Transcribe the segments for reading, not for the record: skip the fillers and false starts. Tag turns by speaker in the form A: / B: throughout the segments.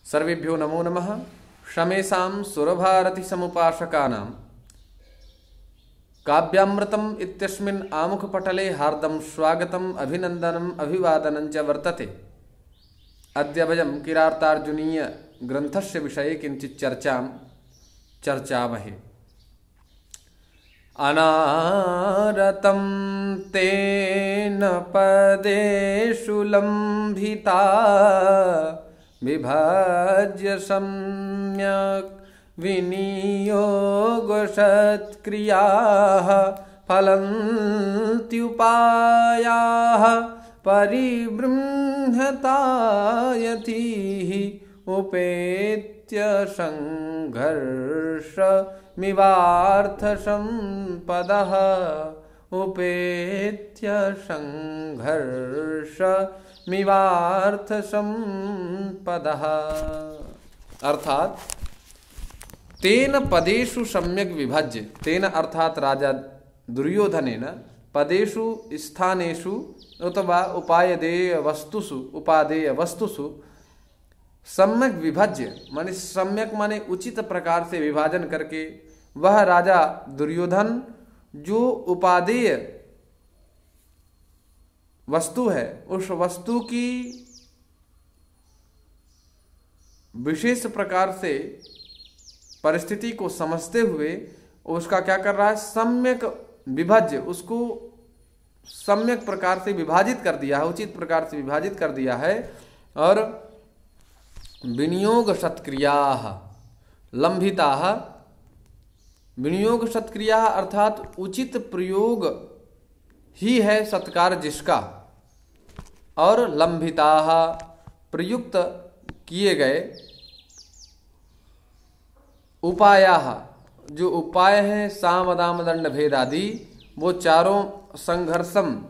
A: सर्वेभ्यो नमो नमः। शमेषां सुरभारतीसमुपासकानां काव्यामृतम् इत्यस्मिन् आमुखपटले हार्दं स्वागतम् अभिनन्दनम् अभिवादनं च वर्तते। अद्य वयं किरातार्जुनीय ग्रन्थस्य विषये किञ्चित् चर्चामहे। अनारतं तेन पदेषु लम्भिता विभाज्य सम्यक् विनियोगसत्क्रियाः फलन्त्युपायाः परिबृंहतायतीः उपेत्य संघर्षमिवार्थसम्पदः उपेत्य संघर्षमिवार्थसम्पदः। अर्थात तेन पदेषु सम्यक विभाज्य, तेन अर्थात राजा दुर्योधनेन पदेषु स्थानेषु अथवा उपादेय वस्तुषु सम्यक विभाज्य माने सम्यक माने उचित प्रकार से विभाजन करके वह राजा दुर्योधन जो उपादेय वस्तु है उस वस्तु की विशेष प्रकार से परिस्थिति को समझते हुए उसका क्या कर रहा है, सम्यक विभाज्य, उसको सम्यक प्रकार से विभाजित कर दिया है, उचित प्रकार से विभाजित कर दिया है। और विनियोग सत्क्रियाः लंभिताः, विनियोग सत्क्रिया अर्थात उचित प्रयोग ही है सत्कार जिसका, और लंभिताः प्रयुक्त किए गए उपायाः, जो उपाय हैं साम दाम दंड भेद आदि, वो चारों संघर्षम,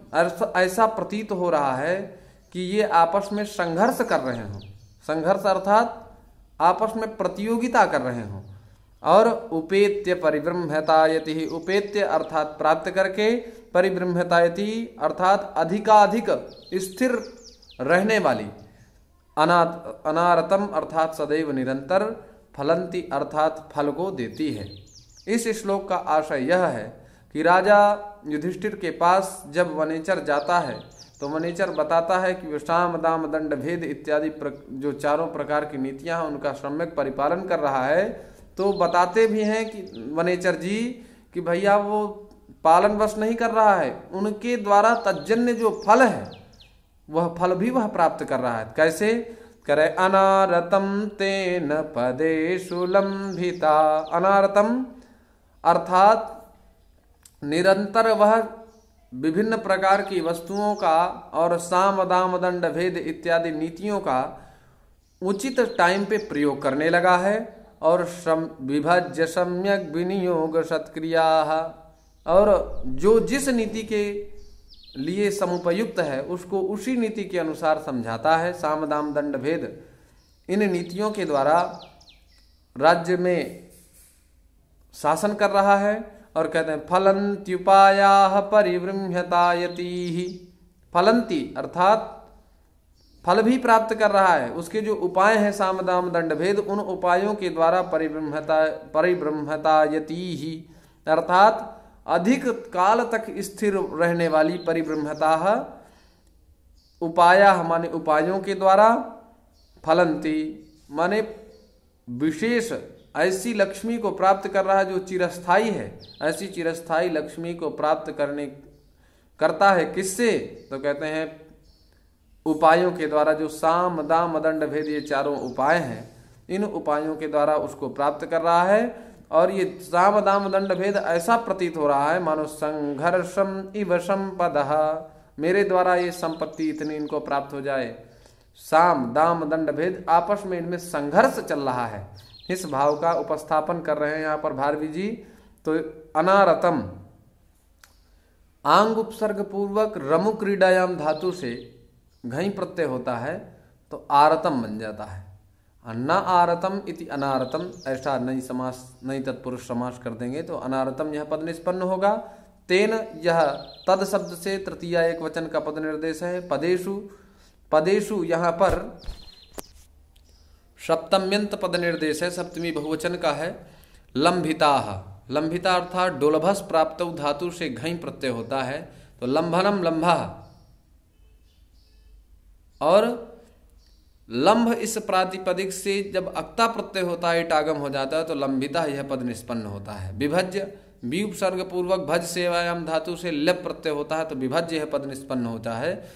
A: ऐसा प्रतीत हो रहा है कि ये आपस में संघर्ष कर रहे हों। संघर्ष अर्थात आपस में प्रतियोगिता कर रहे हों। और उपेत्य परिब्रह्मतायति, उपेत्य अर्थात प्राप्त करके, परिब्रह्मतायति अर्थात अधिकाधिक स्थिर रहने वाली, अनारतम अर्थात सदैव निरंतर, फलंती अर्थात फल को देती है। इस श्लोक का आशय यह है कि राजा युधिष्ठिर के पास जब वनेचर जाता है तो वनेचर बताता है कि साम दाम दंड भेद इत्यादि जो चारों प्रकार की नीतियां हैं उनका सम्यक परिपालन कर रहा है। तो बताते भी हैं कि वनेचर जी कि भैया वो पालन बस नहीं कर रहा है, उनके द्वारा तज्जन्य जो फल है वह फल भी वह प्राप्त कर रहा है। कैसे करे, अनारतम तेन पदेषु लंभिता, अनारतम अर्थात निरंतर वह विभिन्न प्रकार की वस्तुओं का और साम दाम दंड भेद इत्यादि नीतियों का उचित टाइम पे प्रयोग करने लगा है। और विभाज्य सम्यक विनियोग सत्क्रिया, और जो जिस नीति के लिए समुपयुक्त है उसको उसी नीति के अनुसार समझाता है। साम दाम दंड भेद इन नीतियों के द्वारा राज्य में शासन कर रहा है। और कहते हैं फलन्त्युपायाः परिबृंहतायतीः, फलंती अर्थात फल भी प्राप्त कर रहा है। उसके जो उपाय हैं साम दाम दंड भेद, उन उपायों के द्वारा परिब्रह्मतायतीः अर्थात अधिक काल तक स्थिर रहने वाली, परिब्रह्मताः उपायाः माने उपायों के द्वारा, फलंती माने विशेष ऐसी लक्ष्मी को प्राप्त कर रहा है जो चिरस्थाई है। ऐसी चिरस्थाई लक्ष्मी को प्राप्त करता है किससे, तो कहते हैं उपायों के द्वारा। जो साम दाम दंड भेद ये चारों उपाय हैं, इन उपायों के द्वारा उसको प्राप्त कर रहा है। और ये साम दाम दंड भेद ऐसा प्रतीत हो रहा है मानो संघर्षम इव संपदः, मेरे द्वारा ये संपत्ति इतनी इनको प्राप्त हो जाए। साम दाम दंड भेद आपस में इनमें संघर्ष चल रहा है, इस भाव का उपस्थापन कर रहे हैं यहाँ पर भारवी जी। तो अनारतम आंग उपसर्ग पूर्वक रमु क्रीडायाम धातु से घई प्रत्यय होता है तो आरतम बन जाता है। न आरतम इति अनारतम, ऐसा नई तत्पुरुष समास कर देंगे तो अनारतम यह पद निष्पन्न होगा। तेन यह तद शब्द से तृतीया एक वचन का पद निर्देश है। पदेशु, पदेशु यहाँ पर सप्तम्यंत पद निर्देश है, सप्तमी बहुवचन का है। लंभिताः, लंभिता अर्थात डोलभस प्राप्त धातु से घई प्रत्यय होता है, तो लंभनम लंभा। और लंभ इस प्रातिपदिक से जब अक्ता प्रत्यय होता है, टागम हो जाता है, तो लंबिता यह पद निष्पन्न होता है। विभज्य, बी उपसर्ग पूर्वक भज सेवायाम धातु से लप प्रत्यय होता है, तो विभज्य यह पद निष्पन्न होता है।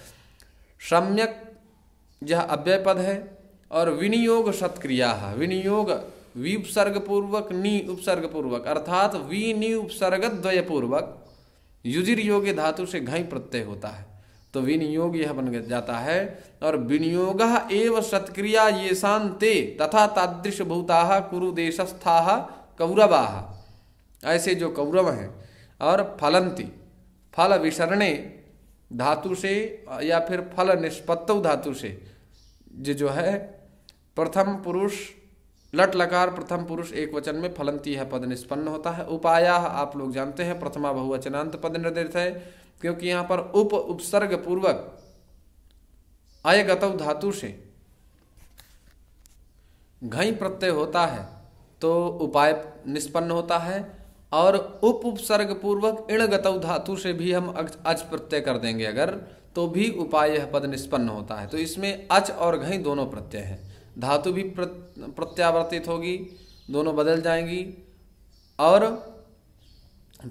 A: सम्यक यह अव्यय पद है। और विनियोग सत्क्रिया, विनियोग वी उपसर्ग पूर्वक नी उपसर्ग पूर्वक अर्थात वी नी उपसर्ग द्वय पूर्वक युजिर योग्य धातु से घई प्रत्यय होता है, तो विनियोग यह बन जाता है। और विनियोग एव सत्क्रिया ये शांते तथा तादृश भूता कुरु देशस्थाः कौरवाः, ऐसे जो कौरव हैं। और फलंती, फल विसरणे धातु से या फिर फल निष्पत्तौ धातु से जो है प्रथम पुरुष लट लकार प्रथम पुरुष एक वचन में फलंती है पद निष्पन्न होता है। उपाया आप लोग जानते हैं प्रथमा बहुवचनांत पद निर्देश है, क्योंकि यहाँ पर उपसर्ग पूर्वक अयगतौ धातु से घई प्रत्यय होता है, तो उपाय निष्पन्न होता है। और उपसर्ग पूर्वक इणगतौ धातु से भी हम अच प्रत्यय कर देंगे अगर, तो भी उपाय यह पद निष्पन्न होता है। तो इसमें अच और घई दोनों प्रत्यय हैं, धातु भी प्रत्यावर्तित होगी, दोनों बदल जाएंगी। और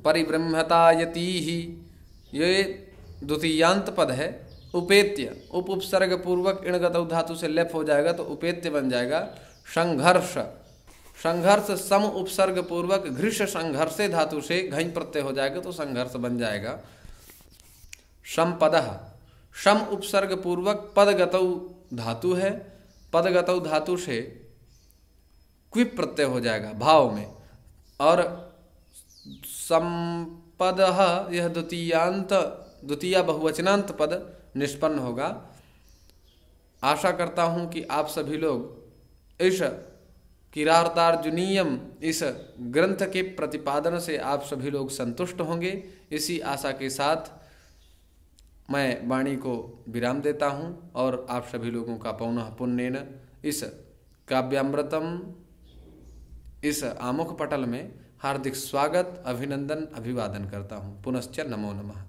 A: परिब्रह्मता यति ही ये द्वितीयांत पद है। उपेत्य, उपसर्ग पूर्वक इणगतौ धातु से लेप हो जाएगा, तो उपेत्य बन जाएगा। संघर्ष, संघर्ष सम उपसर्ग पूर्वक घृष संघर्षे धातु से घई प्रत्यय हो जाएगा, तो संघर्ष बन जाएगा। समपदः, सम उपसर्ग पूर्वक पदगतौ धातु है, पदगतौ धातु से क्विप प्रत्यय हो जाएगा भाव में। और संपदः यह द्वितीय बहुवचनांत पद निष्पन्न होगा। आशा करता हूं कि आप सभी लोग इस किरातार्जुनीयम इस ग्रंथ के प्रतिपादन से आप सभी लोग संतुष्ट होंगे। इसी आशा के साथ मैं वाणी को विराम देता हूं और आप सभी लोगों का पौनः पुण्येन इस काव्यामृतम इस आमुख पटल में हार्दिक स्वागत, अभिनंदन, अभिवादन करता हूं। पुनश्च नमो नमः।